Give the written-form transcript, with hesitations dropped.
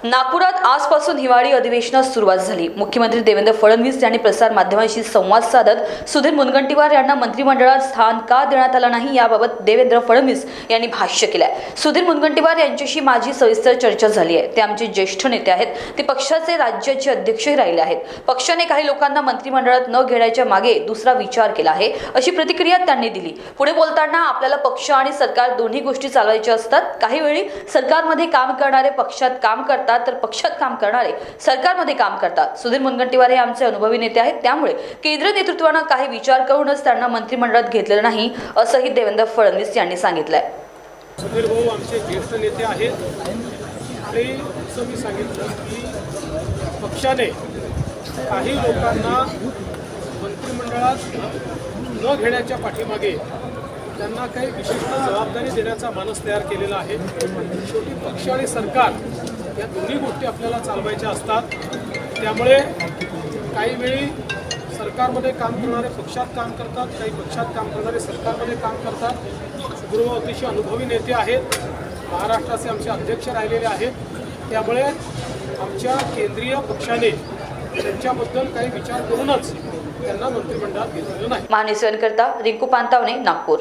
नागपुरात आजपासून हिवाळी अधिवेशनास सुरुवात झाली। मुख्यमंत्री देवेंद्र फडणवीस यांनी प्रसार माध्यमांशी संवाद साधत सुधीर मुनगंटीवार यांना मंत्रिमंडळात स्थान का देण्यात आलं नाही याबाबत देवेंद्र फडणवीस यांनी भाष्य केलंय। सुधीर मुनगंटीवार यांच्याशी माझी सविस्तर चर्चा झाली आहे। ते आमचे ज्येष्ठ नेते आहेत। ते पक्षाचे राज्याचे अध्यक्षही राहिले आहेत। पक्षाने काही लोकांना मंत्रिमंडळात न घेण्याच्या मागे दुसरा विचार केला आहे, अशी प्रतिक्रिया त्यांनी दिली। पुढे बोलताना आपल्याला पक्ष आणि सरकार दोन्ही गोष्टी चालवायच्या असतात। काही वेळी सरकारमध्ये काम करणारे पक्षात काम करतात तर पक्षात काम करणारे सरकारमध्ये काम करतात। सुधीर मुनगंटीवार हे आमचे अनुभवी नेते आहेत, त्यामुळे केंद्रीय नेतृत्वाने काही विचार करूनच त्यांना मंत्रिमंडळात घेतलेलं नाही, असंही देवेंद्र फडणवीस यांनी सांगितलंय। सुधीर भाऊ आमचे ज्येष्ठ नेते आहेत आणि असं मी सांगितलं की पक्षाने काही लोकांना मंत्रिमंडळात न घेण्याच्या पाठीमागे त्यांना काही विशिष्ट जबाबदारी देण्याचा मानस तयार केलेला आहे। शेवटी पक्ष आणि सरकार या दोन्ही गोष्टी आपल्याला चालवायच्या असतात। त्यामुळे काही वेळी सरकारमध्ये काम करणारे पक्षात काम करतात, काही पक्षात काम करणारे सरकारमध्ये काम करतात। सुधीर अतिशय अनुभवी नेते आहेत, महाराष्ट्राचे आमचे अध्यक्ष राहिलेले आहेत। त्यामुळे आमच्या केंद्रीय पक्षाने त्यांच्याबद्दल काही विचार करूनच त्यांना मंत्रिमंडळात घेतलेलं नाही। महानिर्णय करता रिंकू पांतावणे, नागपूर।